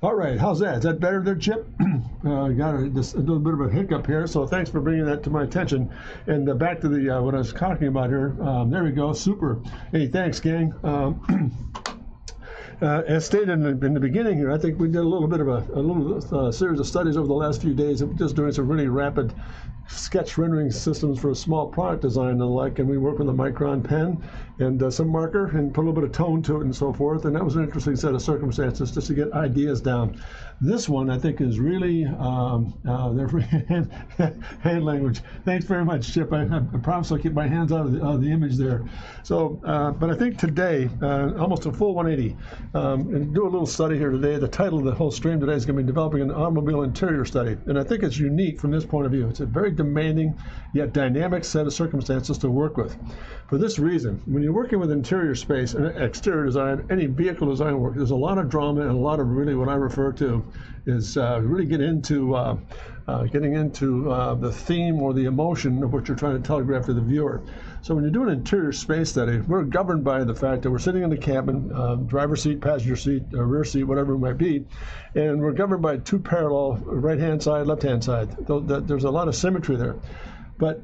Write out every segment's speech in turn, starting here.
All right, how's that? Is that better there, Chip? Got a little bit of a hiccup here, so thanks for bringing that to my attention. And back to the what I was talking about here. There we go, super. Hey, thanks, gang. As stated in the beginning here, I think we did a little bit of a series of studies over the last few days, just doing some really rapid sketch rendering systems for a small product design and the like, and we work with a Micron pen and some marker and put a little bit of tone to it and so forth, and that was an interesting set of circumstances just to get ideas down. This one, I think, is really hand language. Thanks very much, Chip. I promise I'll keep my hands out of the image there. So, but I think today, almost a full 180, and do a little study here today. The title of the whole stream today is going to be Developing an Automobile Interior Study, and I think it's unique from this point of view. It's a very demanding yet dynamic set of circumstances to work with. For this reason, when you're working with interior space and exterior design, any vehicle design work, there's a lot of drama and a lot of really what I refer to is really getting into the theme or the emotion of what you're trying to telegraph to the viewer. So when you do an interior space study, we're governed by the fact that we're sitting in the cabin, driver's seat, passenger seat, rear seat, whatever it might be, and we're governed by two parallel right-hand side, left-hand side. There's a lot of symmetry there. But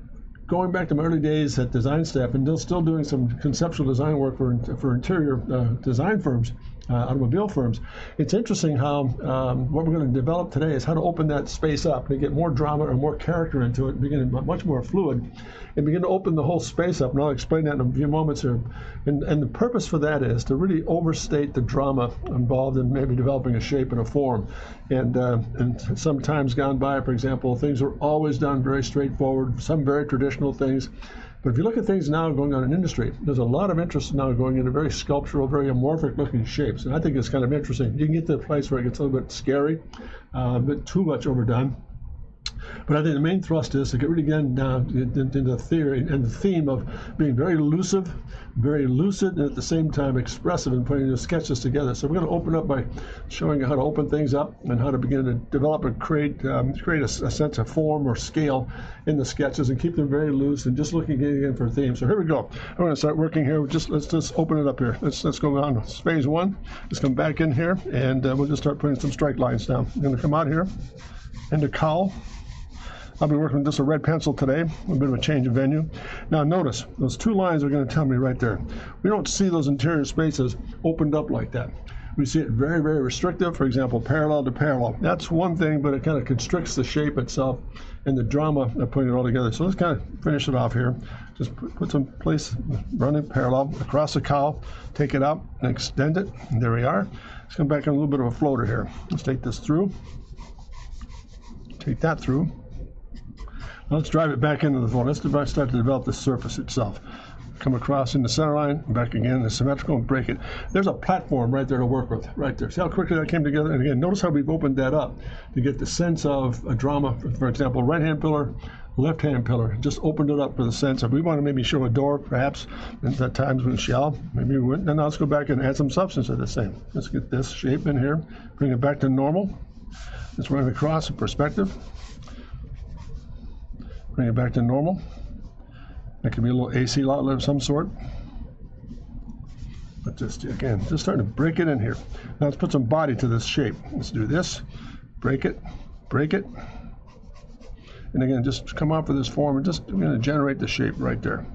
going back to my early days at design staff and still doing some conceptual design work for interior design firms, automobile firms, it's interesting how what we're going to develop today is how to open that space up and get more drama or more character into it, begin much more fluid, and begin to open the whole space up. And I'll explain that in a few moments here. And the purpose for that is to really overstate the drama involved in maybe developing a shape and a form. And sometimes gone by, for example, things are always done very straightforward, some very traditional things. But if you look at things now going on in industry, there's a lot of interest now going into very sculptural, very amorphic looking shapes. And I think it's kind of interesting. You can get to a place where it gets a little bit scary, a bit too much overdone. But I think the main thrust is to get really down into the theory and the theme of being very elusive, very lucid, and at the same time expressive in putting the sketches together. So we're going to open up by showing you how to open things up and how to begin to develop and create a sense of form or scale in the sketches and keep them very loose and just looking again for themes. So here we go. I'm going to start working here. Let's just open it up here. Let's go on phase one. Let's come back in here and we'll just start putting some strike lines down. I'm going to come out here into cowl. I'll be working with just a red pencil today, a bit of a change of venue. Now notice, those two lines are going to tell me right there. We don't see those interior spaces opened up like that. We see it very, very restrictive, for example, parallel to parallel. That's one thing, but it kind of constricts the shape itself and the drama of putting it all together. So let's kind of finish it off here. Just put some place running parallel across the cowl, take it out and extend it, and there we are. Let's come back on a little bit of a floater here. Let's take this through, take that through. Let's drive it back into the phone. Let's start to develop the surface itself. Come across in the center line, back again, the symmetrical, and break it. There's a platform right there to work with, right there. See how quickly that came together? And again, notice how we've opened that up to get the sense of a drama. For example, right-hand pillar, left-hand pillar. Just opened it up for the sense of, we want to maybe show a door, perhaps, at times we shall. Maybe we wouldn't. And now let's go back and add some substance to this thing. Let's get this shape in here, bring it back to normal. Let's run it across in perspective. Bring it back to normal. That could be a little AC outlet of some sort. But just, again, just starting to break it in here. Now let's put some body to this shape. Let's do this. Break it. Break it. And again, just come off of this form and just going to generate the shape right there.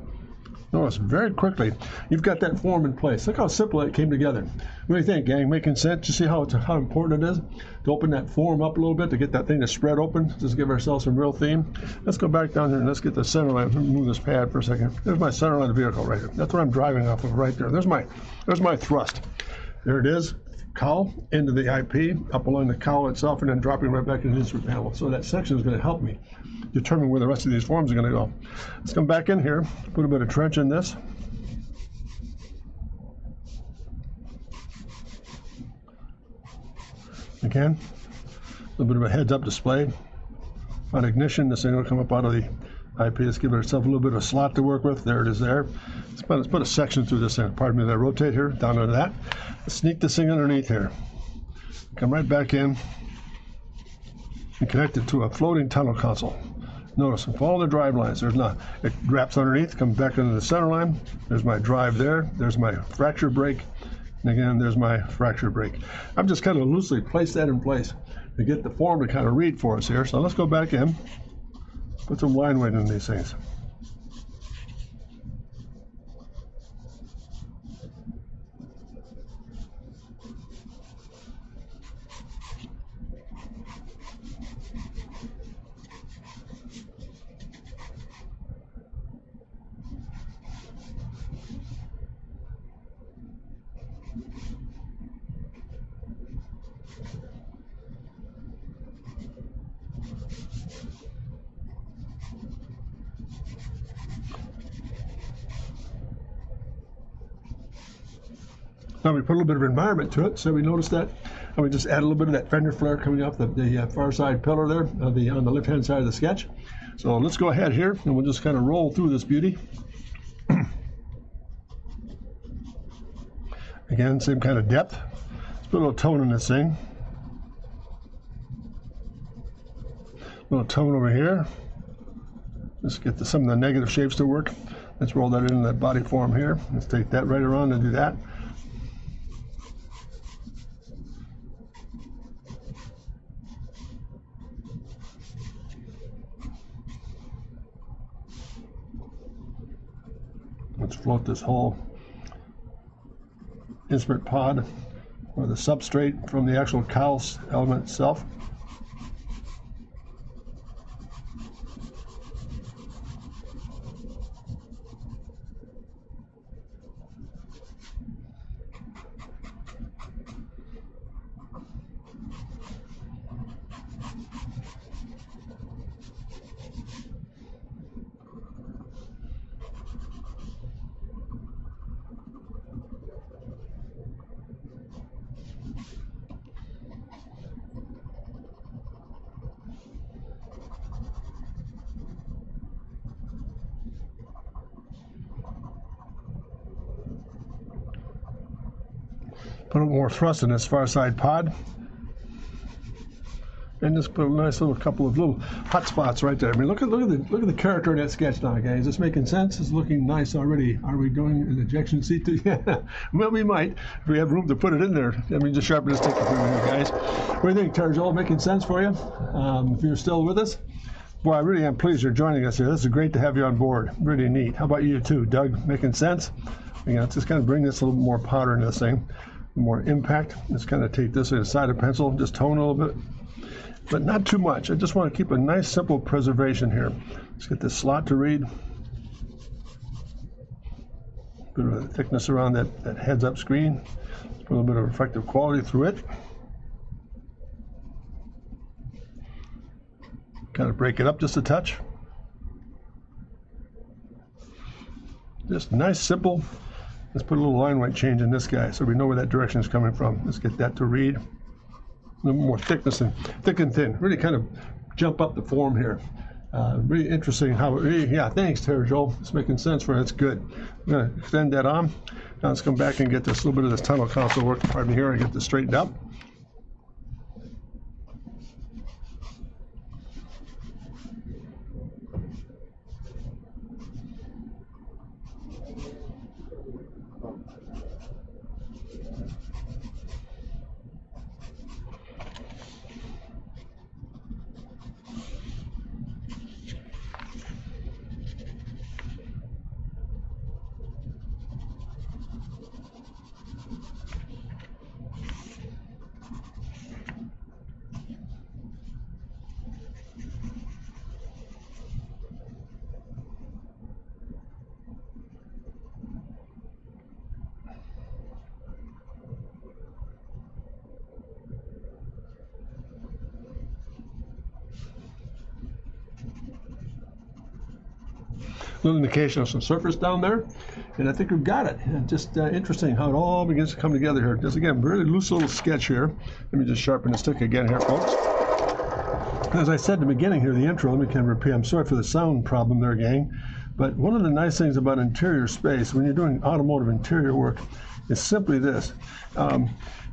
Notice very quickly, you've got that form in place. Look how simple it came together. What do you think, gang? Making sense? You see how important it is to open that form up a little bit, to get that thing to spread open, just give ourselves some real theme. Let's go back down here and let's get the center line. Let me move this pad for a second. There's my center line of the vehicle right here. That's what I'm driving off of right there. There's my thrust. There it is. Cowl into the IP, up along the cowl itself, and then dropping right back into the instrument panel. So that section is going to help me determine where the rest of these forms are going to go. Let's come back in here, put a bit of trench in this. Again, a little bit of a heads-up display. On ignition, this thing will come up out of the IP. Let's give ourselves a little bit of a slot to work with. There it is there. Let's put a section through this thing. Pardon me, that rotate here, down under that. Let's sneak this thing underneath here. Come right back in and connect it to a floating tunnel console. Notice, follow the drive lines. There's not. It wraps underneath, comes back into the center line. There's my drive there. There's my fracture brake. And again, there's my fracture break. I've just kind of loosely placed that in place to get the form to kind of read for us here. So let's go back in, put some line weight in these things. Now we put a little bit of environment to it, so we notice that, and we just add a little bit of that fender flare coming off the far side pillar there, on the left-hand side of the sketch. So let's go ahead here, and we'll just kind of roll through this beauty. Again, same kind of depth. Let's put a little tone in this thing. A little tone over here. Let's get some of the negative shapes to work. Let's roll that into that body form here. Let's take that right around and do that. Let's float this whole instrument pod or the substrate from the actual cowl element itself. Put a little more thrust in this far side pod. And just put a nice little couple of little hot spots right there. I mean, look at the character in that sketch now, guys. Is this making sense? It's looking nice already. Are we doing an ejection seat too? Yeah. Well, we might if we have room to put it in there. I mean, just sharpen this stick for you guys. What do you think, Terry-Joel? Making sense for you? If you're still with us? Boy, I really am pleased you're joining us here. This is great to have you on board. Really neat. How about you too, Doug? Making sense? Again, let's just kind of bring this a little more powder into this thing. More impact. Let's kind of take this to the side of pencil, just tone a little bit, but not too much. I just want to keep a nice simple preservation here. Let's get this slot to read. Bit of a thickness around that heads up screen. Put a little bit of reflective quality through it. Kind of break it up just a touch. Just nice, simple. Let's put a little line weight change in this guy so we know where that direction is coming from. Let's get that to read. A little more thickness and thick and thin. Really kind of jump up the form here. Really interesting how, yeah, thanks, Terry-Joel. It's making sense for it. That's good. I'm going to extend that on. Now let's come back and get this little bit of this tunnel console working. Pardon me here, and get this straightened up. Little indication of some surface down there, and I think we've got it. And just interesting how it all begins to come together here. Just again, very loose little sketch here. Let me just sharpen the stick again here, folks. As I said in the beginning here, the intro, let me kind of repeat. I'm sorry for the sound problem there, gang. But one of the nice things about interior space, when you're doing automotive interior work, is simply this.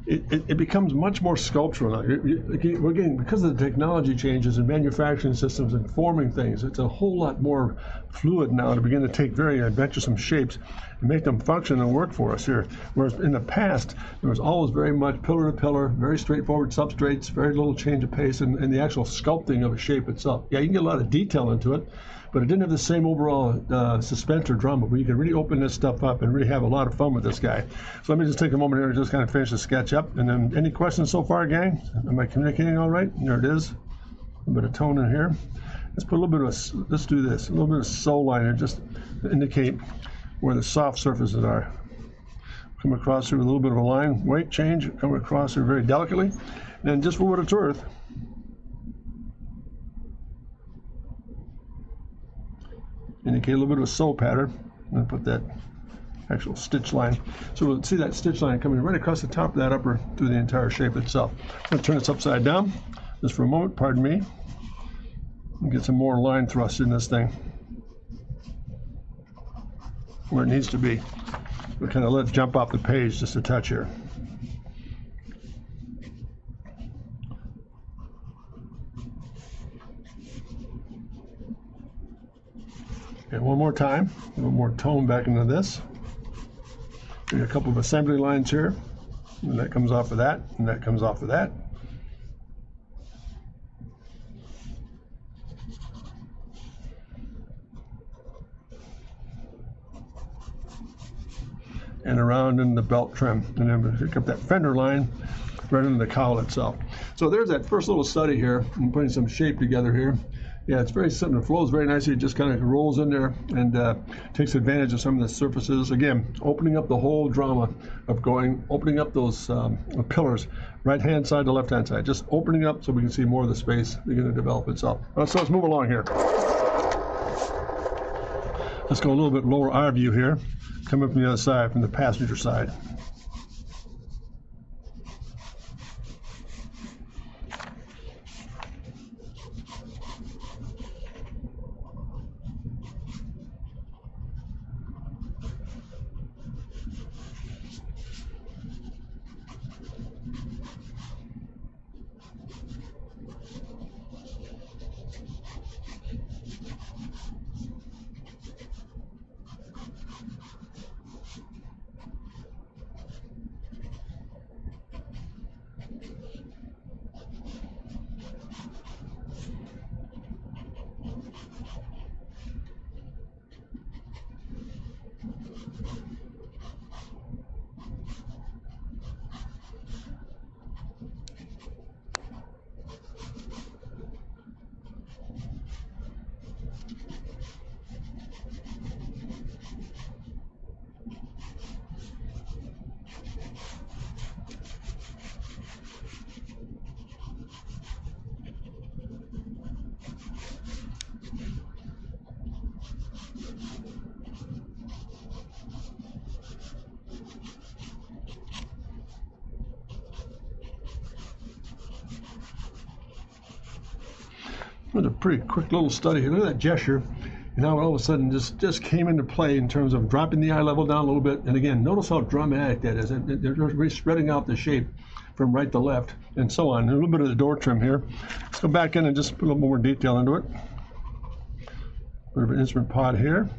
It becomes much more sculptural. We're getting, because of the technology changes in manufacturing systems and forming things, it's a whole lot more fluid now to begin to take very adventuresome shapes and make them function and work for us here. Whereas in the past, there was always very much pillar to pillar, very straightforward substrates, very little change of pace, and the actual sculpting of a shape itself. Yeah, you can get a lot of detail into it, but it didn't have the same overall suspense or drama, where you can really open this stuff up and really have a lot of fun with this guy. So let me just take a moment here and just kind of finish the sketch up. And then, any questions so far, gang? Am I communicating all right? There it is. A bit of tone in here. Let's put a little bit of let's do this. A little bit of soul line here, just to indicate where the soft surfaces are. Come across here with a little bit of a line, weight change, come across here very delicately. And just for what it's worth, indicate a little bit of a sew pattern. I'm going to put that actual stitch line. So we'll see that stitch line coming right across the top of that upper through the entire shape itself. I'm going to turn this upside down just for a moment, pardon me. And get some more line thrust in this thing where it needs to be. We'll kind of let it jump off the page just a touch here. And one more time, a little more tone back into this. Got a couple of assembly lines here, and that comes off of that, and that comes off of that. And around in the belt trim, and then we pick up that fender line right into the cowl itself. So there's that first little study here. I'm putting some shape together here. Yeah, it's very simple. It flows very nicely. It just kind of rolls in there and takes advantage of some of the surfaces. Again, opening up the whole drama of opening up those pillars, right-hand side to left-hand side. Just opening up so we can see more of the space begin to develop itself. So let's move along here. Let's go a little bit lower our view here. Come up from the other side, from the passenger side. It was a pretty quick little study here. Look at that gesture. And now all of a sudden just came into play in terms of dropping the eye level down a little bit. And again, notice how dramatic that is. They're really spreading out the shape from right to left and so on. A little bit of the door trim here. Let's go back in and just put a little more detail into it. Bit of an instrument pod here.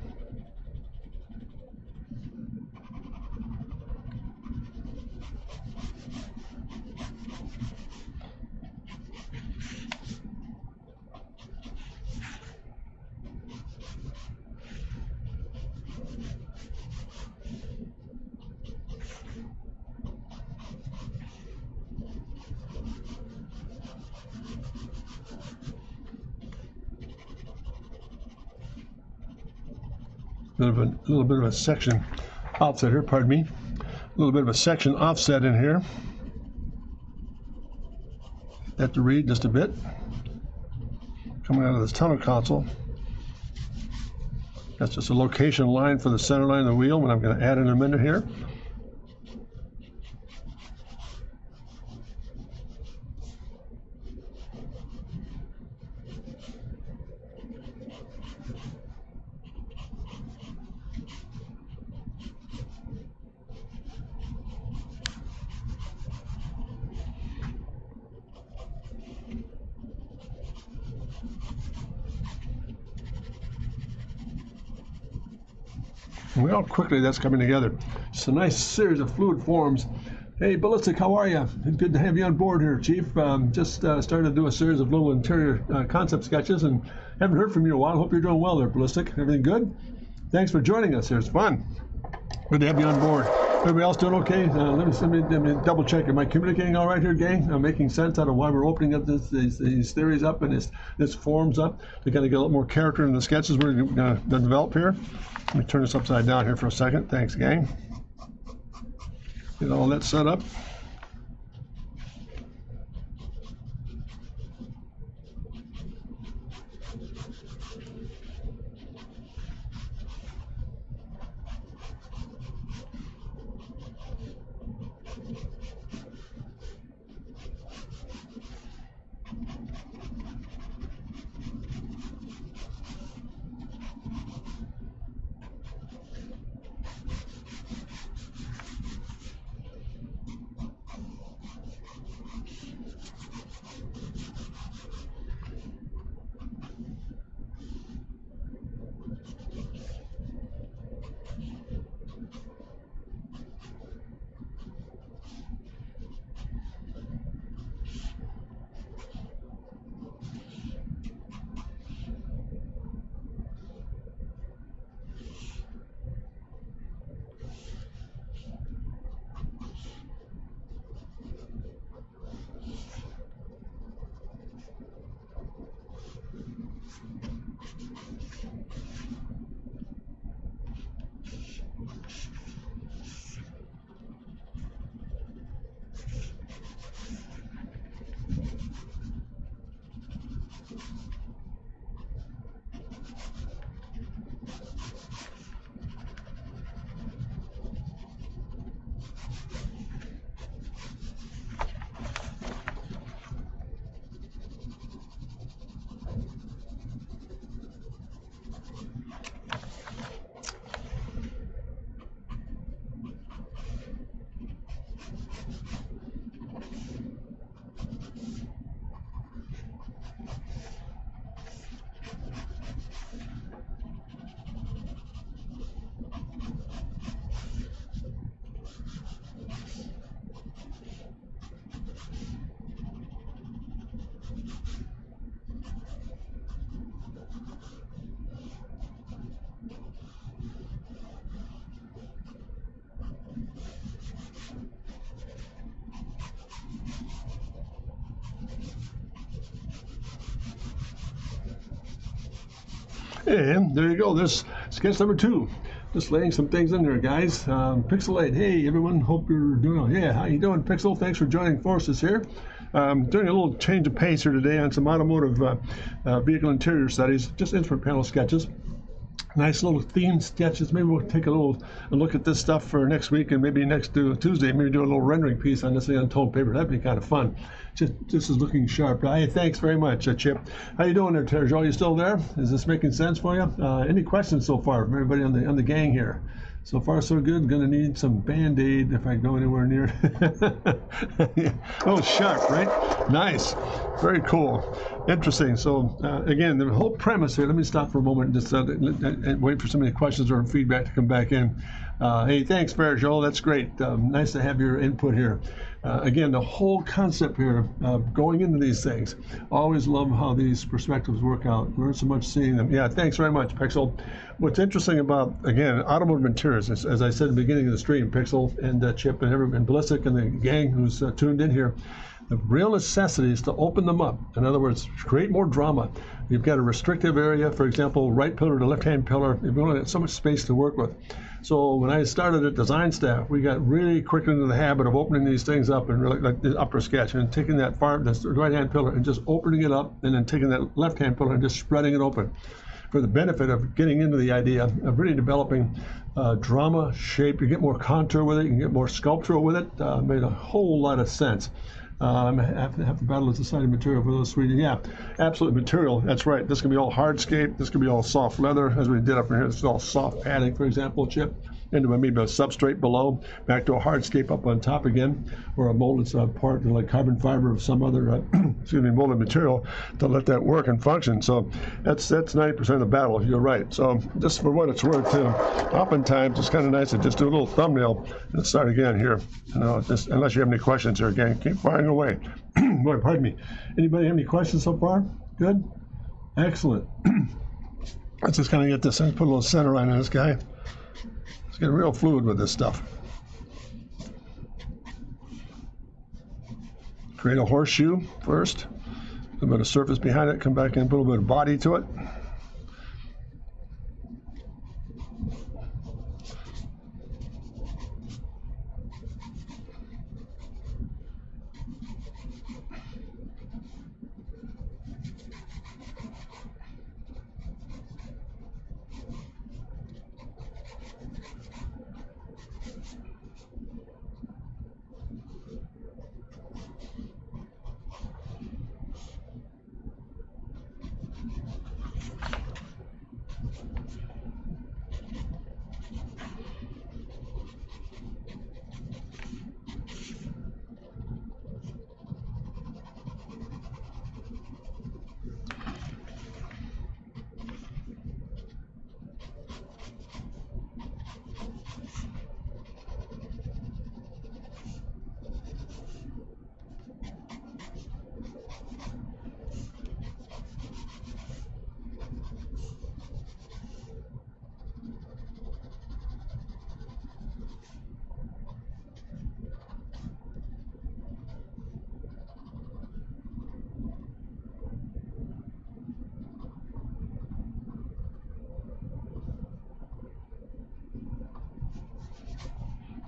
A little bit of a section offset here, pardon me. A little bit of a section offset in here. That to read just a bit. Coming out of this tunnel console. That's just a location line for the center line of the wheel, and I'm going to add in a minute here. And how quickly that's coming together. Just a nice series of fluid forms. Hey, Ballistic, how are you? Good to have you on board here, Chief. Just started to do a series of little interior concept sketches and haven't heard from you in a while. Hope you're doing well there, Ballistic. Everything good? Thanks for joining us here. It's fun. Good to have you on board. Everybody else doing okay? Let me double check. Am I communicating all right here, gang? Making sense out of why we're opening up these theories up and this forms up to kind of get a little more character in the sketches we're going to develop here. Let me turn this upside down here for a second. Thanks, gang. Get all that set up. And there you go. There's sketch number 2. Just laying some things in there, guys. Pixelate. Hey, everyone. Hope you're doing well. Yeah, how you doing, Pixel? Thanks for joining forces here. Doing a little change of pace here today on some automotive vehicle interior studies, just instrument panel sketches. Nice little theme sketches. Maybe we'll take a look at this stuff for next week, and maybe next Tuesday, maybe do a little rendering piece on this thing on toned paper. That'd be kind of fun. Just is looking sharp. Hey, thanks very much, Chip. How you doing there, Terry? Are you still there? Is this making sense for you? Any questions so far from everybody on the gang here? So far, so good. Gonna need some Band-Aid if I go anywhere near. Yeah. Oh, sharp, right? Nice. Very cool. Interesting. So, again, the whole premise here, let me stop for a moment and just and wait for some of the questions or feedback to come back in. Hey, thanks, Joel. That's great. Nice to have your input here. Again, the whole concept here, going into these things, always love how these perspectives work out. Learn so much seeing them. Yeah, thanks very much, Pixel. What's interesting about, again, automotive interiors, as I said at the beginning of the stream, Pixel and Chip and Ballistic and the gang who's tuned in here, the real necessity is to open them up. In other words, create more drama. You've got a restrictive area, for example, right pillar to left-hand pillar. You've only got so much space to work with. So when I started at design staff, we got really quick into the habit of opening these things up and really like the upper sketch and taking that right-hand pillar and just opening it up, and then taking that left-hand pillar and just spreading it open for the benefit of getting into the idea of really developing drama, shape. You get more contour with it, you can get more sculptural with it. Made a whole lot of sense. I have to battle as decided material for those 3D. Yeah, absolute material. That's right. This can be all hardscape. This can be all soft leather, as we did up in here. This is all soft padding, for example, Chip. into maybe a substrate below, back to a hardscape up on top again, or a molded part like carbon fiber of some other molded material to let that work and function. So that's 90% of the battle. You're right. So just for what it's worth, oftentimes it's kind of nice to just do a little thumbnail and start again here. Just unless you have any questions here again, keep firing away. Boy, pardon me. Anybody have any questions so far? Good? Excellent. Let's just kind of get this and put a little center line on this guy. Let's get real fluid with this stuff. Create a horseshoe first. A little bit of surface behind it. Come back and put a little bit of body to it.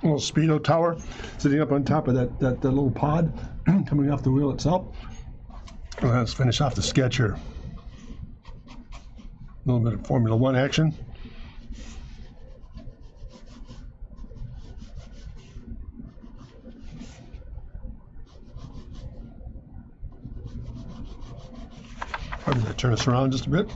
A little speedo tower sitting up on top of that little pod coming off the wheel itself. Let's finish off the sketch here. A little bit of Formula One action. I'm going to turn this around just a bit.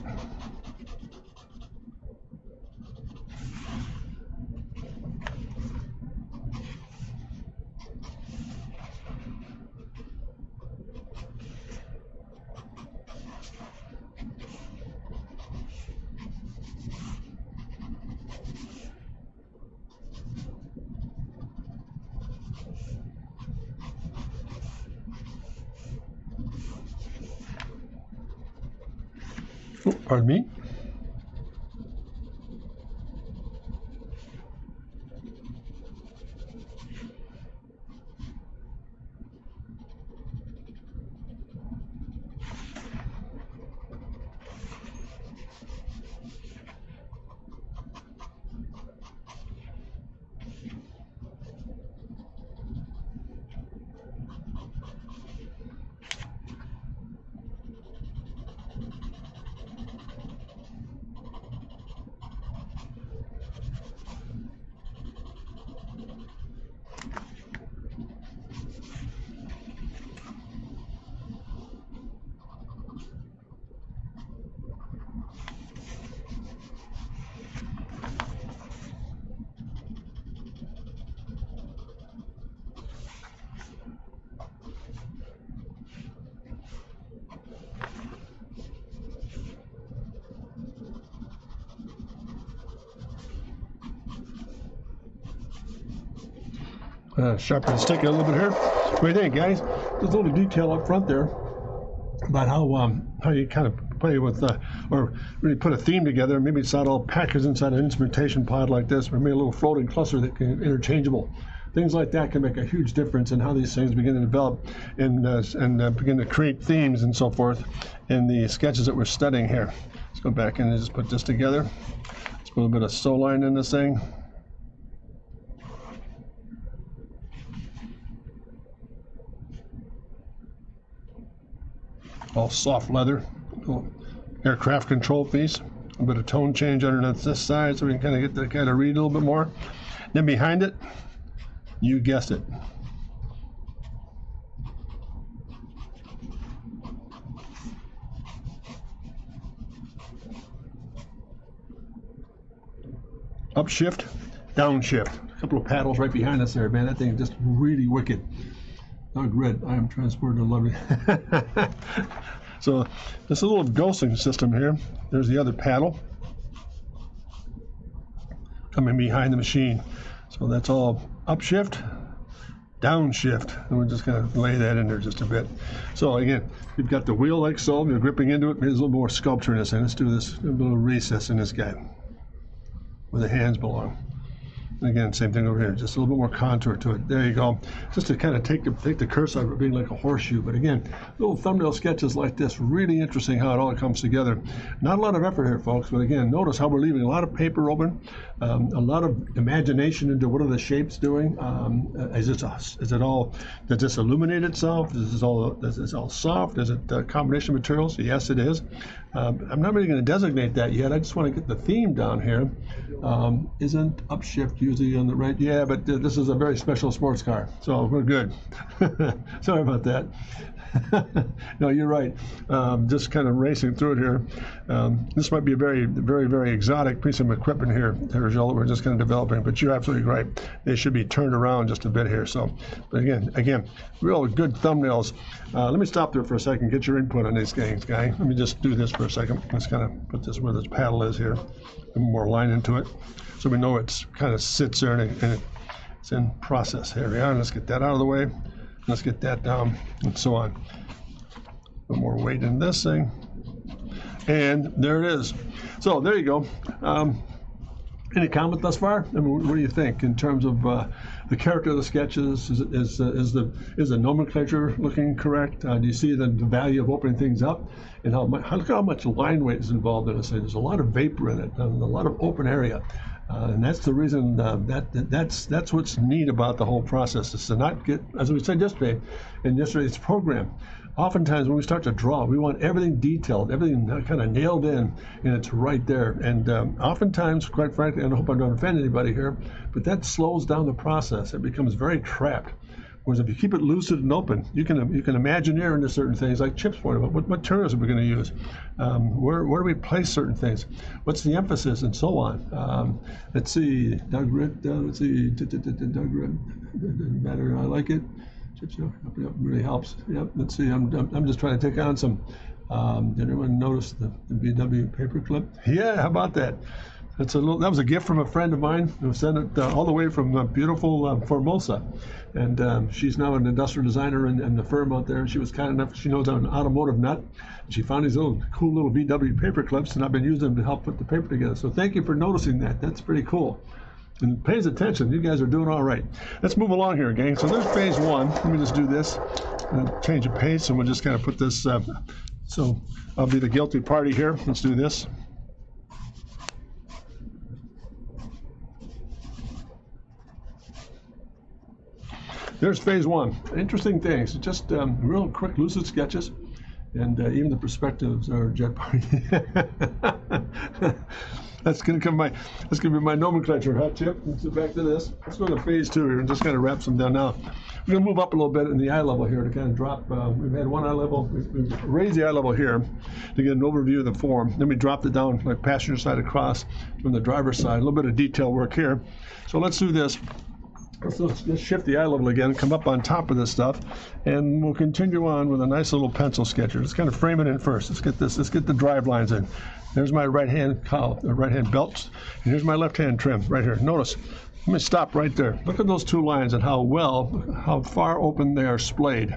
Oh, pardon me. Sharpen the stick a little bit here. What do you think, guys? There's a little detail up front there about how you kind of play with or really put a theme together. Maybe it's not all packaged inside an instrumentation pod like this, or maybe a little floating cluster that can interchangeable. Things like that can make a huge difference in how these things begin to develop and begin to create themes and so forth in the sketches that we're studying here. Let's go back and just put this together. Let's put a little bit of sew line in this thing. All soft leather, little aircraft control piece, a bit of tone change underneath this side so we can kind of get the guy to read a little bit more. Then behind it, you guessed it, upshift Downshift. A couple of paddles right behind us there, man. That thing is just really wicked. Doug Red, I am transported to lovely. So this little dosing system here, there's the other paddle coming behind the machine. So that's all upshift, downshift, and we're just going to lay that in there just a bit. So again, you've got the wheel like so, you're gripping into it. There's a little more sculpture in this, and let's do this, a little recess in this guy where the hands belong. And again, same thing over here, just a little bit more contour to it. There you go. Just to kind of take the curse out of it being like a horseshoe. But again, little thumbnail sketches like this, really interesting how it all comes together. Not a lot of effort here, folks, but again, notice how we're leaving a lot of paper open, a lot of imagination into what are the shapes doing. Does this illuminate itself? Is this all soft? Is it a combination of materials? Yes, it is. I'm not really going to designate that yet. I just want to get the theme down here. Isn't upshift usually on the right? Yeah, but this is a very special sports car, so we're good. Sorry about that. No, you're right. Just kind of racing through it here. This might be a very, very, very exotic piece of equipment here, that we're just kind of developing, but you're absolutely right. They should be turned around just a bit here. So, but again, real good thumbnails. Let me stop there for a second, get your input on these things, guy. Let me just do this for a second. Let's kind of put this where this paddle is here, a more line into it, so we know it's kind of sits there and it's in process. Here we are. Let's get that out of the way. Let's get that down, and so on. A little more weight in this thing. And there it is. So there you go. Any comment thus far? I mean, what do you think in terms of the character of the sketches? Is the nomenclature looking correct? Do you see the value of opening things up? And look how much line weight is involved in it. So there's a lot of vapor in it, and a lot of open area. And that's the reason that's what's neat about the whole process, is to not get, as we said yesterday, in yesterday's program, oftentimes when we start to draw, we want everything detailed, everything kind of nailed in, and it's right there. And oftentimes, quite frankly, and I hope I don't offend anybody here, but that slows down the process. It becomes very trapped. Whereas if you keep it lucid and open, you can imagineer into certain things, like Chip's point about what materials are we going to use, where do we place certain things, what's the emphasis, and so on. Let's see, Doug Red. Doug Red. Doesn't matter. I like it. Chip's really helps. Yep. Let's see. I'm just trying to take on some. Did anyone notice the VW paperclip? Yeah. How about that? That was a gift from a friend of mine who sent it all the way from beautiful Formosa. And she's now an industrial designer in the firm out there. And she was kind enough, she knows I'm an automotive nut. And she found these cool little VW paper clips, and I've been using them to help put the paper together. So thank you for noticing that. That's pretty cool. And pays attention. You guys are doing all right. Let's move along here, gang. So there's phase one. Let me just do this. Change of pace, and we'll just kind of put this. So I'll be the guilty party here. Let's do this. There's phase one. Interesting things. Just real quick, lucid sketches, and even the perspectives are jet party. That's gonna be my nomenclature, huh, Chip? Let's get back to this. Let's go to phase two here and just kind of wrap some down now. We're gonna move up a little bit in the eye level here to kind of drop. We've had one eye level. We've raised the eye level here to get an overview of the form. Then we dropped it down like passenger side across from the driver's side. A little bit of detail work here. So let's do this. Let's shift the eye level again, come up on top of this stuff, and we'll continue on with a nice little pencil sketcher. Let's kind of frame it in first. Let's get the drive lines in. There's my right-hand belt, and here's my left-hand trim right here. Notice, let me stop right there. Look at those two lines and how far open they are splayed.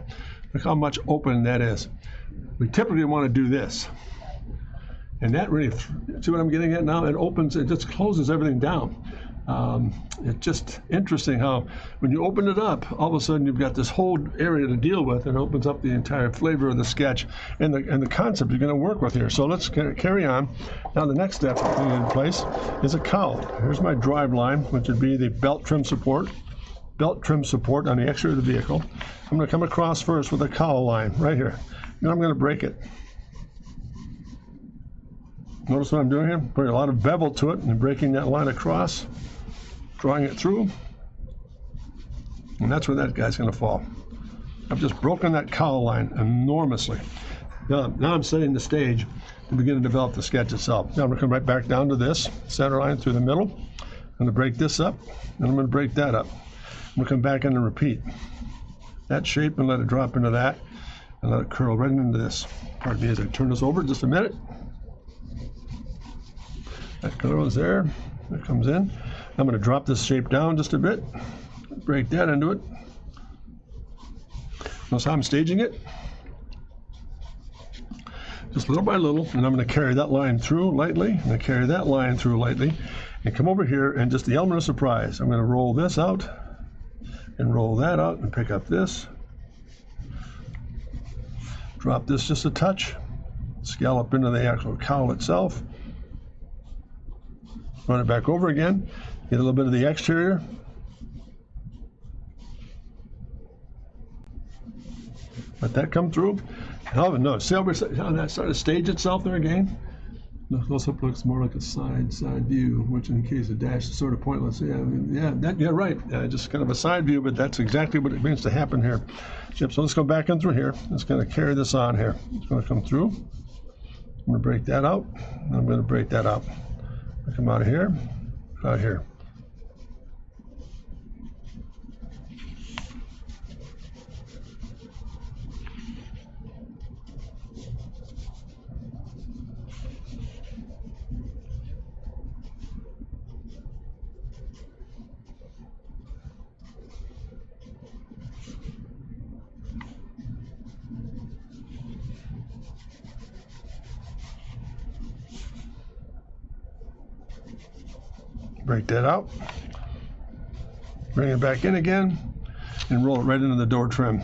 Look how much open that is. We typically want to do this. And that really, see what I'm getting at now? It just closes everything down. It's just interesting how when you open it up, all of a sudden you've got this whole area to deal with, and it opens up the entire flavor of the sketch and the concept you're going to work with here. So let's carry on. Now the next step in place is a cowl. Here's my drive line, which would be the belt trim support on the exterior of the vehicle. I'm going to come across first with a cowl line right here. Then I'm going to break it. Notice what I'm doing here? Putting a lot of bevel to it and breaking that line across, drawing it through, and that's where that guy's going to fall. I've just broken that cowl line enormously. Now I'm setting the stage to begin to develop the sketch itself. Now I'm going to come right back down to this center line through the middle. going to break this up, and I'm going to break that up. I'm going to come back in and repeat that shape and let it drop into that, and let it curl right into this. Pardon me as I turn this over just a minute. That curls there. That comes in. I'm going to drop this shape down just a bit, break that into it. Notice how I'm staging it. Just little by little, and I'm going to carry that line through lightly, and I carry that line through lightly, and come over here, and just the element of surprise. I'm going to roll this out, and roll that out, and pick up this. Drop this just a touch, scallop into the actual cowl itself. Run it back over again, get a little bit of the exterior. Let that come through. No, see how that started to stage itself there again? The close-up looks more like a side view, which in the case of dash is sort of pointless. Yeah, right. Just kind of a side view, but that's exactly what it means to happen here. Yep, so let's go back in through here. Let's kind of carry this on here. It's going to come through. I'm going to break that out. And I'm going to break that out. I come out of here, out here. Break that out, bring it back in again, and roll it right into the door trim.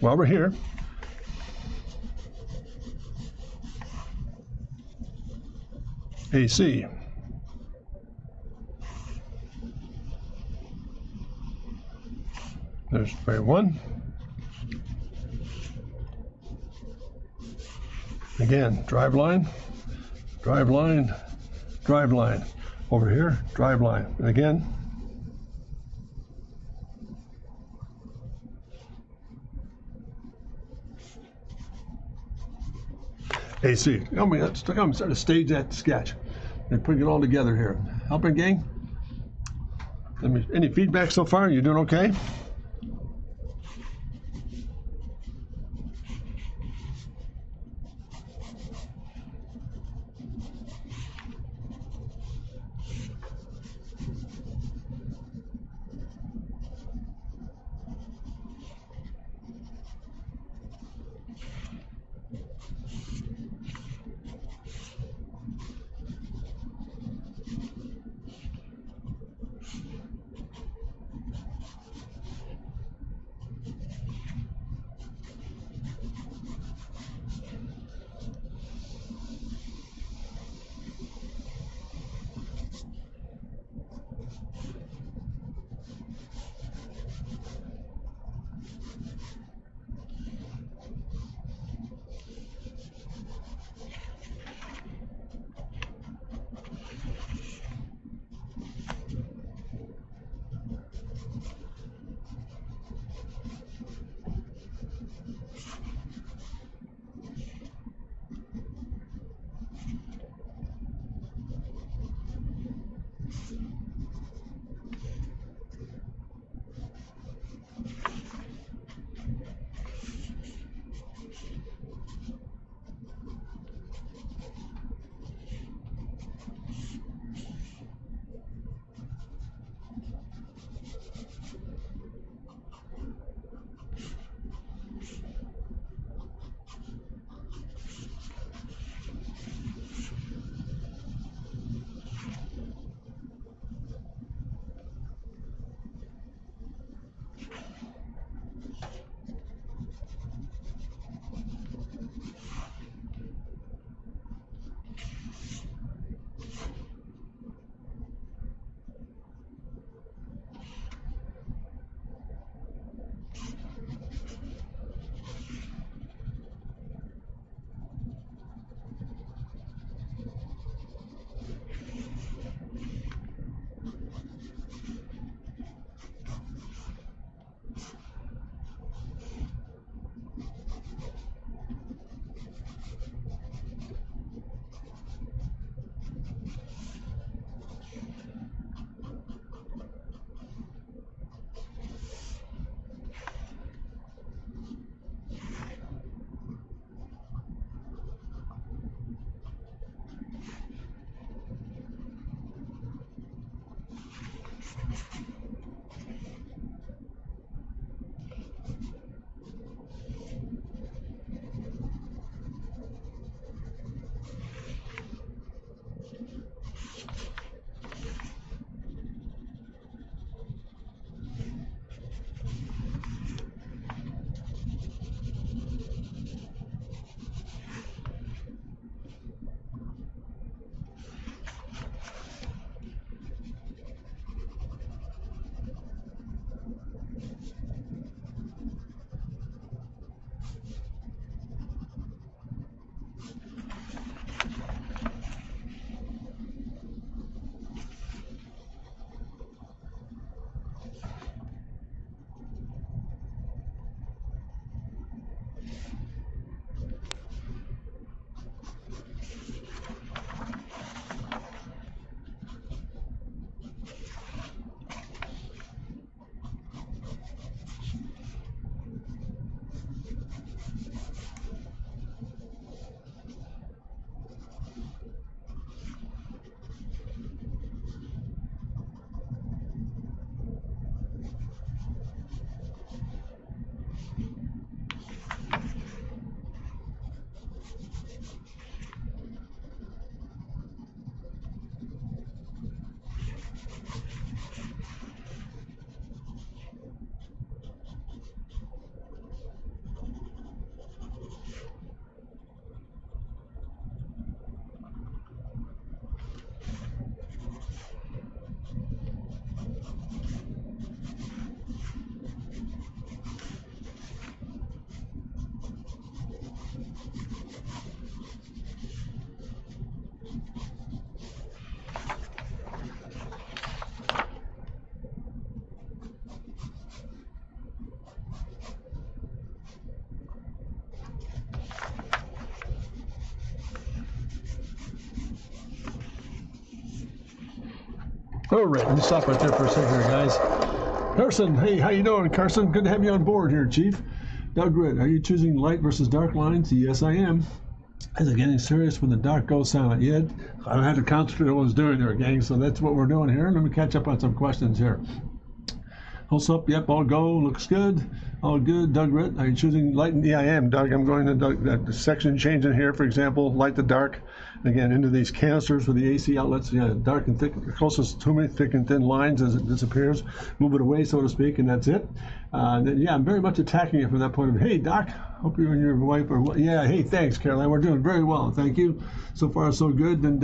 While we're here, AC. There's frame one. Again, drive line, drive line, drive line. Over here, drive line. And again, AC. Let's start to stage that sketch and putting it all together here. Helping, gang? Any feedback so far? You doing okay? All right, let me stop right there for a second here, guys. Carson, hey, how you doing, Carson? Good to have you on board here, Chief. Doug Ritt, are you choosing light versus dark lines? Yes, I am. Is it getting serious when the dark goes silent? Yet I had to concentrate on what I was doing there, gang, so that's what we're doing here. Let me catch up on some questions here. What's up? Yep, all go. Looks good. All good. Doug Ritt, are you choosing light? Yeah, I am, Doug. I'm going to the section change in here, for example, light to dark. Again, into these canisters with the AC outlets, dark and thick, closest to me, thick and thin lines as it disappears. Move it away, so to speak, and that's it. Yeah, I'm very much attacking it from that point of view. Hey, Doc, hope you and your wife are, yeah, hey, thanks, Caroline. We're doing very well. Thank you. So far, so good. And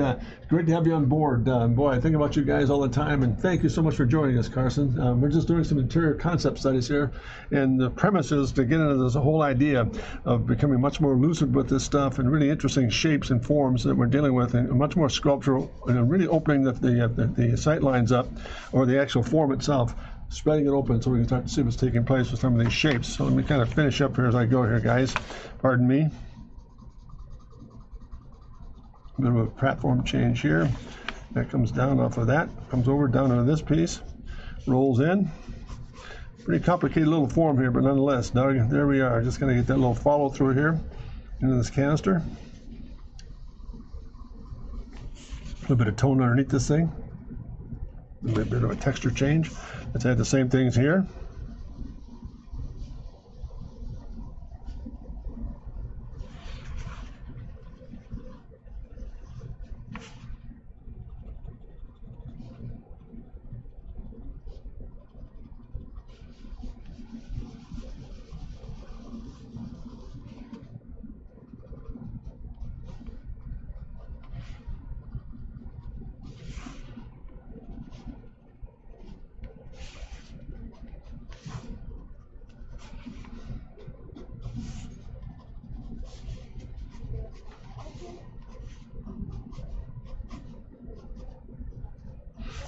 great to have you on board. Boy, I think about you guys all the time, and thank you so much for joining us, Carson. We're just doing some interior concept studies here, and the premise is to get into this whole idea of becoming much more lucid with this stuff and really interesting shapes and forms that we're dealing with, and much more sculptural, and really opening the sight lines up, or the actual form itself, spreading it open so we can start to see what's taking place with some of these shapes. So let me kind of finish up here as I go here, guys. Pardon me. A bit of a platform change here. That comes down off of that, comes over down into this piece, rolls in. Pretty complicated little form here, but nonetheless, Doug, there we are. Just going to get that little follow through here into this canister. A little bit of tone underneath this thing. A little bit of a texture change. Let's add the same things here.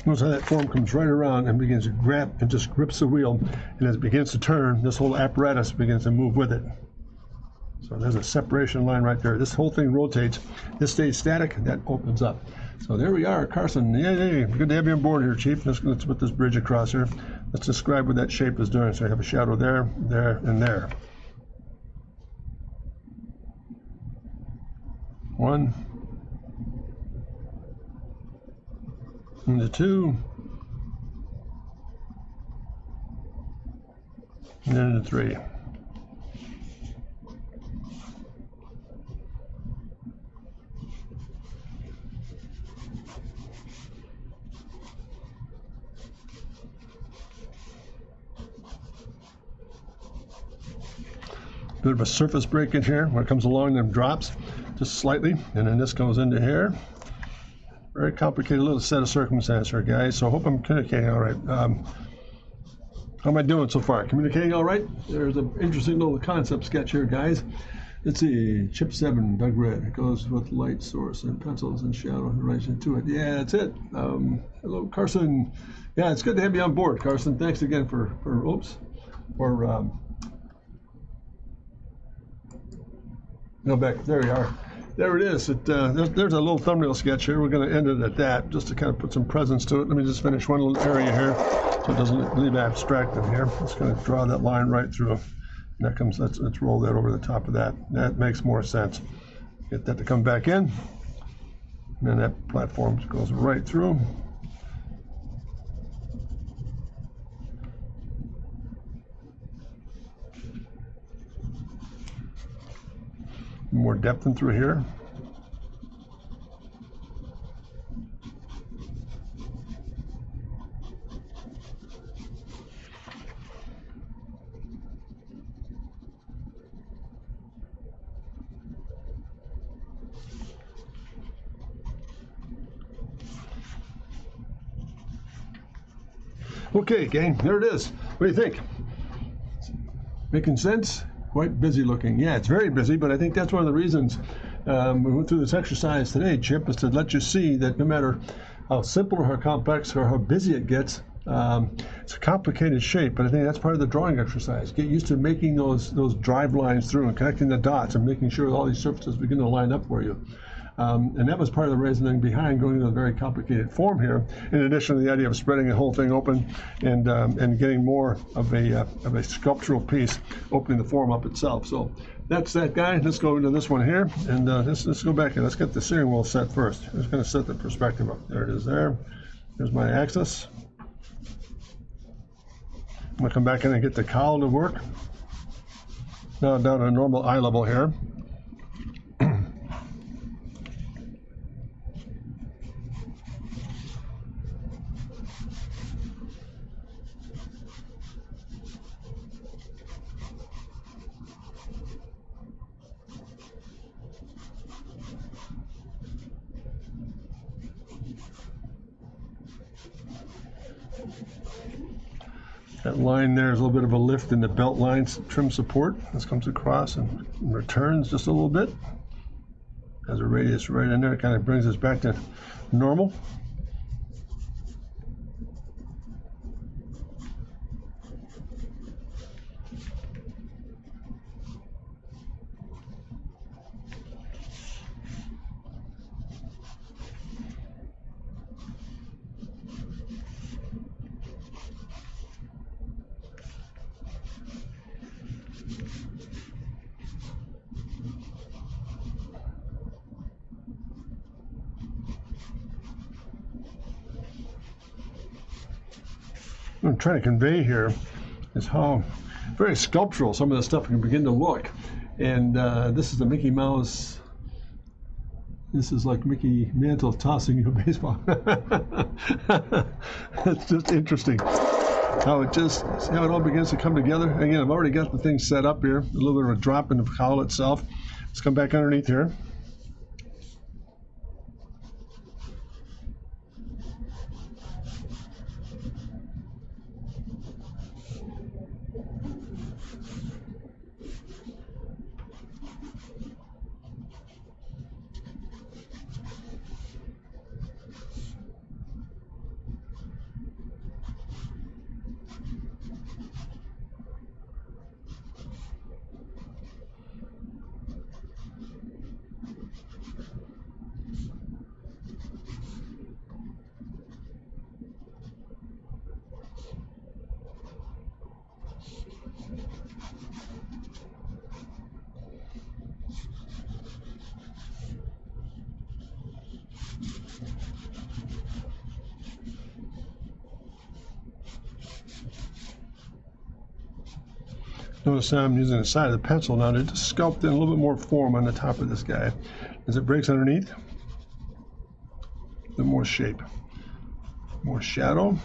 Notice how that form comes right around and begins to grab and just grips the wheel, and as it begins to turn, this whole apparatus begins to move with it. So there's a separation line right there. This whole thing rotates. This stays static, and that opens up. So there we are, Carson. Yay, good to have you on board here, Chief. Let's put this bridge across here. Let's describe what that shape is doing. So I have a shadow there, there, and there. 1, into 2, and then into 3. Bit of a surface break in here when it comes along, then drops just slightly, and then this goes into here. Very complicated little set of circumstances here, guys. So I hope I'm communicating all right. How am I doing so far? Communicating all right? There's an interesting little concept sketch here, guys. Let's see, chip 7, Doug Ritt. It goes with light source and pencils and shadow and right into it. Yeah, that's it. Hello, Carson. Yeah, it's good to have you on board, Carson. Thanks again for no, back, there you are. There it is. There's a little thumbnail sketch here. We're going to end it at that, just to kind of put some presence to it. Let me just finish one little area here, so it doesn't leave abstract in here. Just going to draw that line right through. And that comes. Let's roll that over the top of that. That makes more sense. Get that to come back in, and then that platform goes right through. More depth in through here. Okay, gang, there it is. What do you think? Making sense? Quite busy looking. Yeah, it's very busy, but I think that's one of the reasons we went through this exercise today, Chip, is to let you see that no matter how simple or how complex or how busy it gets, it's a complicated shape, but I think that's part of the drawing exercise. Get used to making those drive lines through and connecting the dots and making sure all these surfaces begin to line up for you. And that was part of the reasoning behind going to a very complicated form here, in addition to the idea of spreading the whole thing open and getting more of a sculptural piece, opening the form up itself. So that's that guy. Let's go into this one here, and let's go back and let's get the steering wheel set first. I'm just going to set the perspective up. There it is there. There's my axis. I'm going to come back in and get the cowl to work. Now down to normal eye level here. That line there is a little bit of a lift in the belt line trim support. This comes across and returns just a little bit. Has a radius right in there. It kind of brings us back to normal. What I'm trying to convey here is how very sculptural some of the stuff can begin to look. And this is the Mickey Mouse. This is like Mickey Mantle tossing you a baseball. It's just interesting how it all begins to come together. Again, I've already got the thing set up here. A little bit of a drop in the cowl itself. Let's come back underneath here. Notice how I'm using the side of the pencil now to just sculpt in a little bit more form on the top of this guy. As it breaks underneath, a bit more shape, more shadow.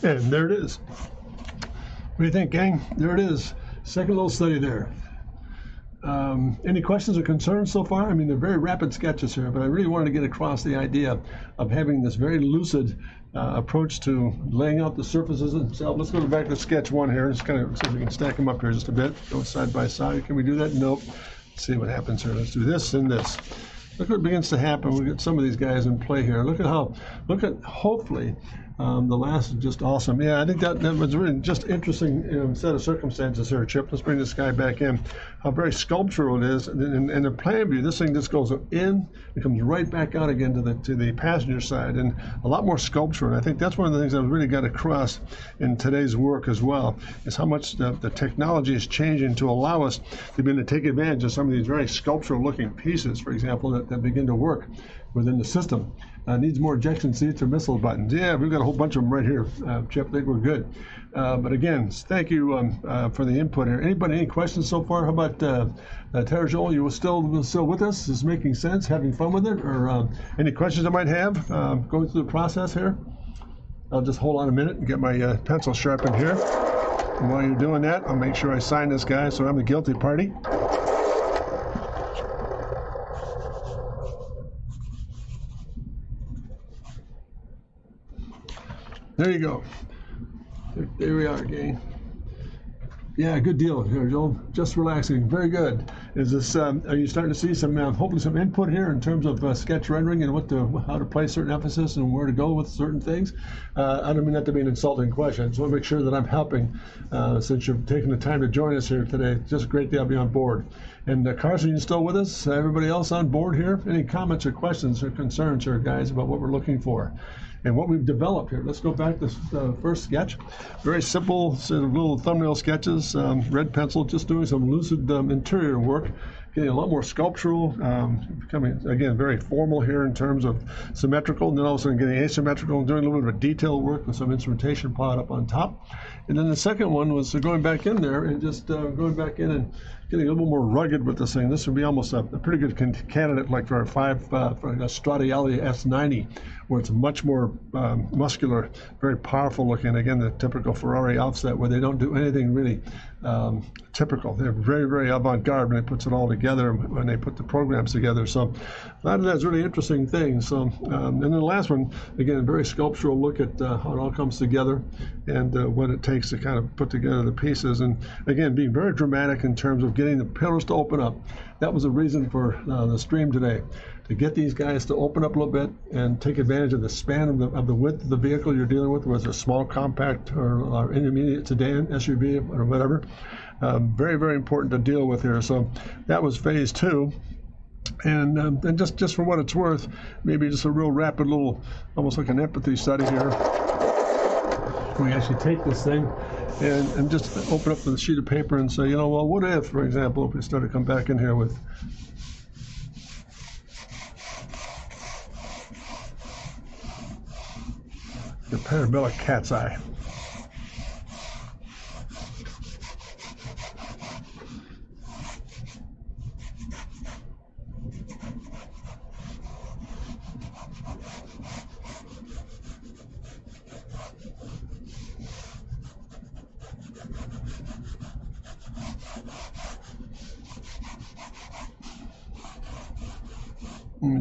And there it is. What do you think, gang? There it is. Second little study there. Any questions or concerns so far? I mean, they're very rapid sketches here, but I really wanted to get across the idea of having this very lucid approach to laying out the surfaces themselves. Let's go back to sketch one here. Just kind of see if we can stack them up here just a bit. Go side by side. Can we do that? Nope. Let's see what happens here. Let's do this and this. Look what begins to happen. We get some of these guys in play here. Look at hopefully the last is just awesome. Yeah, I think that was really just interesting set of circumstances here, Chip. Let's bring this guy back in. How very sculptural it is. And in the plan view, this thing just goes in, it comes right back out again to the passenger side, and a lot more sculpture. And I think that's one of the things I've really got across in today's work as well, is how much the technology is changing to allow us to be able to take advantage of some of these very sculptural looking pieces, for example, that begin to work within the system. Needs more ejection seats or missile buttons. Yeah, we've got a whole bunch of them right here, Chip. I think we're good. But again, thank you for the input here. Anybody, any questions so far? How about Terajol? You were still with us? Is this making sense? Having fun with it? Or any questions I might have going through the process here? I'll just hold on a minute and get my pencil sharpened here. And while you're doing that, I'll make sure I sign this guy so I'm the guilty party. There you go. There we are, gang. Yeah, good deal here, Joel. Just relaxing. Very good. Is this? Are you starting to see some, hopefully, some input here in terms of sketch rendering and how to place certain emphasis and where to go with certain things? I don't mean that to be an insulting question. I just want to make sure that I'm helping since you're taking the time to join us here today. Just great to have you on board. And Carson, you still with us? Everybody else on board here? Any comments or questions or concerns here, guys, about what we're looking for? And what we've developed here. Let's go back to the first sketch. Very simple sort of little thumbnail sketches, red pencil, just doing some lucid interior work, getting a lot more sculptural, becoming, again, very formal here in terms of symmetrical, and then all of a sudden getting asymmetrical and doing a little bit of a detail work with some instrumentation plot up on top. And then the second one was going back in there and just going back in and getting a little more rugged with this thing. This would be almost a pretty good candidate like for a Stradiali S90, where it's much more muscular, very powerful looking. Again, the typical Ferrari offset where they don't do anything really typical. They're very, very avant-garde when they puts it all together, when they put the programs together. So a lot of that's really interesting things. So, and then the last one, again, a very sculptural look at how it all comes together and what it takes to kind of put together the pieces. And again, being very dramatic in terms of getting the pillars to open up. That was a reason for the stream today, to get these guys to open up a little bit and take advantage of the span of the width of the vehicle you're dealing with, whether it's a small, compact, or intermediate sedan, SUV, or whatever. Very, very important to deal with here. So that was phase two. And just for what it's worth, maybe just a real rapid little, almost like an empathy study here. We actually take this thing and just open up the sheet of paper and say, well, what if, for example, if we started to come back in here with the parabolic cat's eye.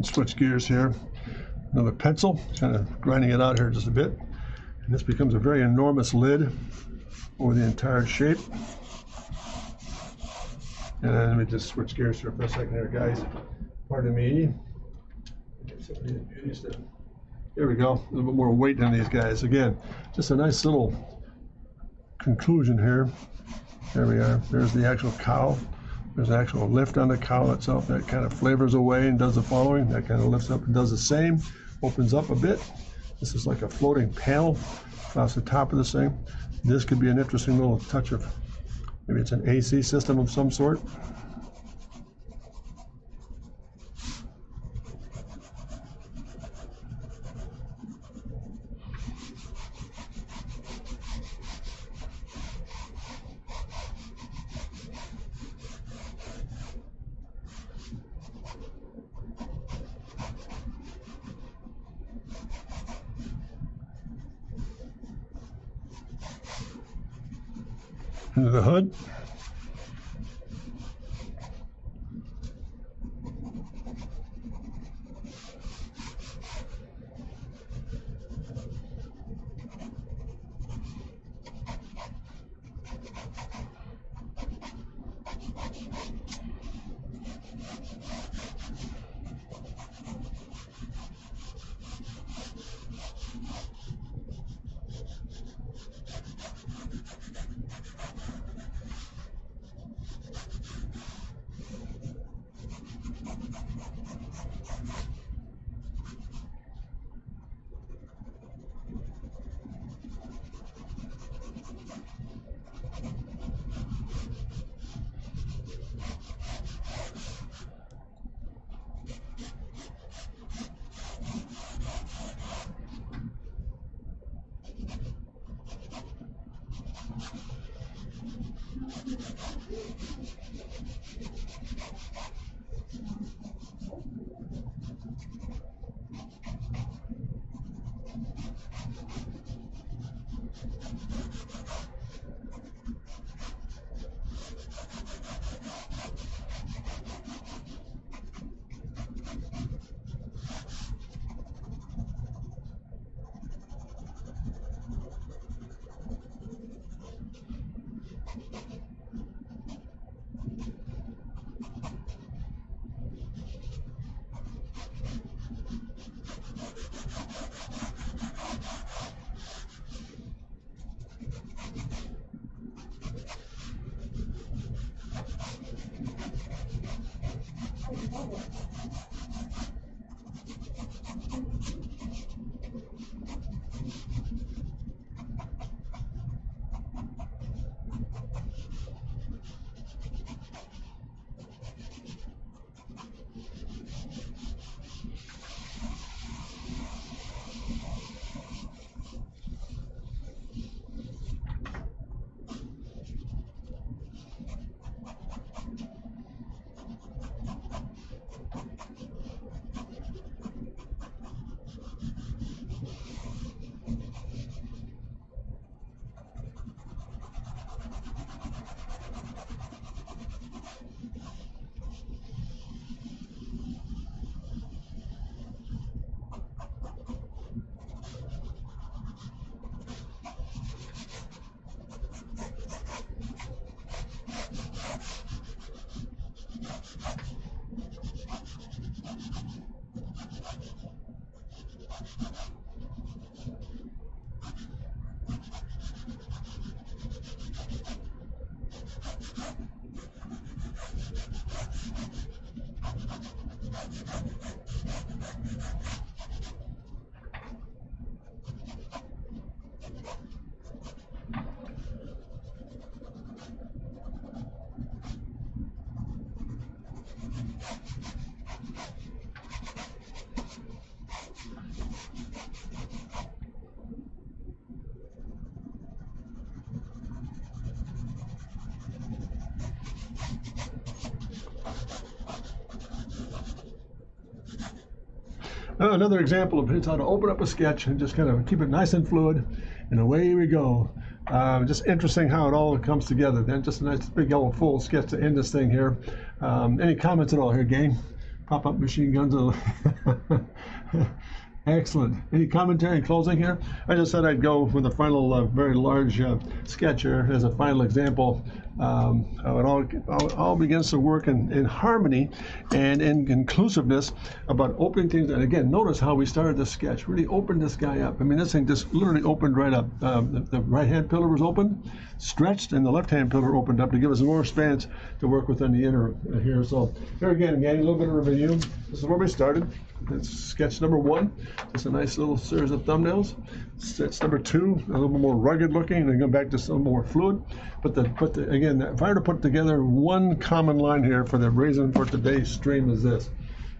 Switch gears here. Another pencil, kind of grinding it out here just a bit. And this becomes a very enormous lid over the entire shape. And let me just switch gears here for a second here, guys. Pardon me. There we go. A little bit more weight on these guys. Again, just a nice little conclusion here. There we are. There's the actual cowl. There's an actual lift on the cowl itself that kind of flavors away and does the following. That kind of lifts up and does the same, opens up a bit. This is like a floating panel across the top of this thing. This could be an interesting little touch of, maybe it's an AC system of some sort. into the hood. Another example of how to open up a sketch and just kind of keep it nice and fluid, and away we go. Just interesting how it all comes together. Then just a nice big yellow full sketch to end this thing here. Any comments at all here, gang? Pop-up machine guns. Excellent. Any commentary in closing here? I just said I'd go with a final very large sketch here as a final example. How it all begins to work in harmony and in inclusiveness about opening things. And again, notice how we started this sketch. Really opened this guy up. I mean, this thing just literally opened right up. The right-hand pillar was open, stretched, and the left-hand pillar opened up to give us more space to work within the inner here. So here again, a little bit of a review. This is where we started. That's sketch number 1. Just a nice little series of thumbnails. Sketch number 2, a little more rugged looking, and then go back to some more fluid. But again, if I were to put together one common line here for the reason for today's stream is this.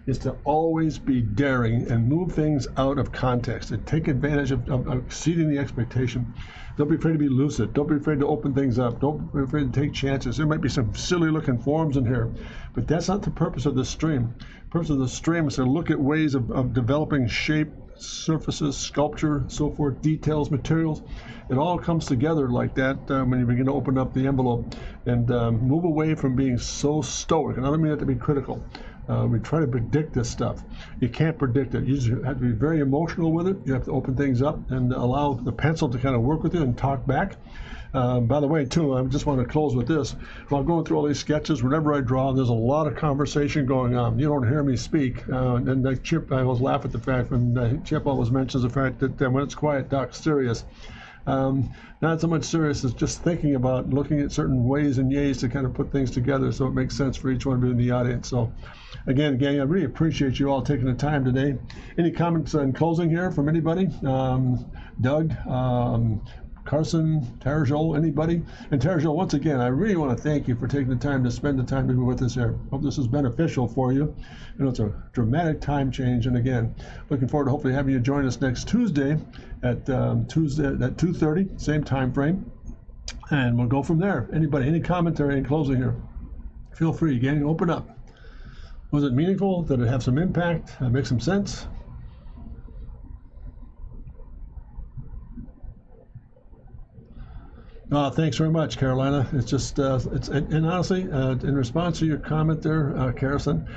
is to always be daring and move things out of context and take advantage of exceeding the expectation. Don't be afraid to be lucid. Don't be afraid to open things up. Don't be afraid to take chances. There might be some silly looking forms in here, but that's not the purpose of this stream. The purpose of the stream is to look at ways of developing shape, surfaces, sculpture, so forth, details, materials. It all comes together like that when you begin to open up the envelope and move away from being so stoic. And I don't mean that to be critical. We try to predict this stuff. You can't predict it. You just have to be very emotional with it. You have to open things up and allow the pencil to kind of work with you and talk back. By the way, too, I just want to close with this. While going through all these sketches, whenever I draw, there's a lot of conversation going on. You don't hear me speak. And Chip, I always laugh at the fact when Chip always mentions the fact that when it's quiet, Doc's serious. Not so much serious as just thinking about looking at certain ways and yays to kind of put things together so it makes sense for each one of you in the audience. So again, gang, I really appreciate you all taking the time today. Any comments in closing here from anybody? Doug, Carson, Terajol, anybody? And Terajol, once again, I really want to thank you for taking the time to spend the time to be with us here. Hope this is beneficial for you. You know, it's a dramatic time change, and again, looking forward to hopefully having you join us next Tuesday at 2:30, same time frame, and we'll go from there. Anybody, any commentary in closing here? Feel free, gang, open up. Was it meaningful? Did it have some impact? Make some sense? Thanks very much, Carolina. It's just, and honestly, in response to your comment there, Carson,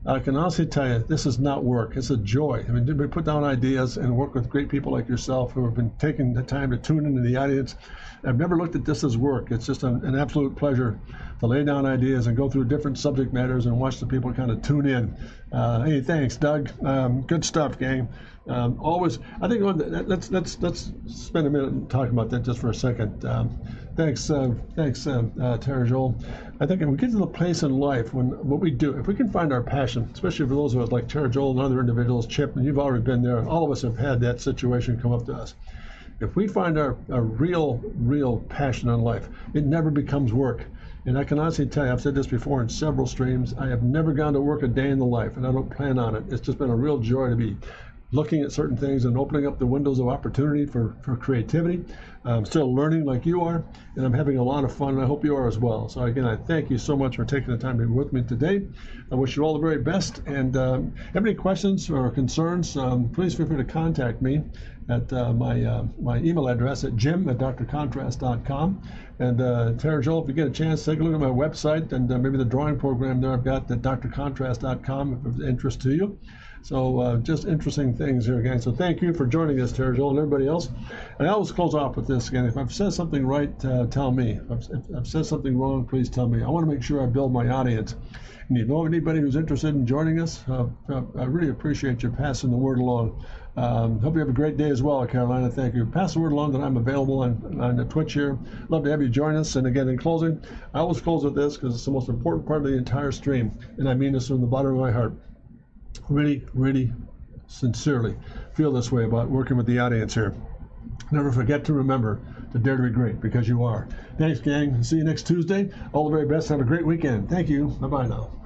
I can honestly tell you, this is not work. It's a joy. I mean, we put down ideas and work with great people like yourself who have been taking the time to tune into the audience. I've never looked at this as work. It's just an absolute pleasure to lay down ideas and go through different subject matters and watch the people kind of tune in. Hey, thanks, Doug. Good stuff, gang. Always, I think let's spend a minute talking about that just for a second. Thanks, Terajol. I think if we get to the place in life when what we do, if we can find our passion, especially for those of us like Terajol and other individuals, Chip, and you've already been there, all of us have had that situation come up to us. If we find our real passion in life, it never becomes work. And I can honestly tell you, I've said this before in several streams, I have never gone to work a day in the life, and I don't plan on it. It's just been a real joy to be looking at certain things and opening up the windows of opportunity for creativity. I'm still learning like you are, and I'm having a lot of fun, and I hope you are as well. So again, I thank you so much for taking the time to be with me today. I wish you all the very best, and have any questions or concerns, please feel free to contact me at my email address at jim@drcontrast.com. And Terajol, if you get a chance, take a look at my website and maybe the drawing program there I've got at drcontrast.com if it's of interest to you. So just interesting things here again. So thank you for joining us, Terajol, and everybody else. And I always close off with this again. If I've said something right, tell me. If I've said something wrong, please tell me. I want to make sure I build my audience. And you know anybody who's interested in joining us, I really appreciate you passing the word along. Hope you have a great day as well, Carolina. Thank you. Pass the word along that I'm available on the Twitch here. Love to have you join us. And again, in closing, I always close with this because it's the most important part of the entire stream. And I mean this from the bottom of my heart. Really, really sincerely feel this way about working with the audience here. Never forget to remember to dare to be great, because you are. Thanks, gang. See you next Tuesday. All the very best. Have a great weekend. Thank you. Bye-bye now.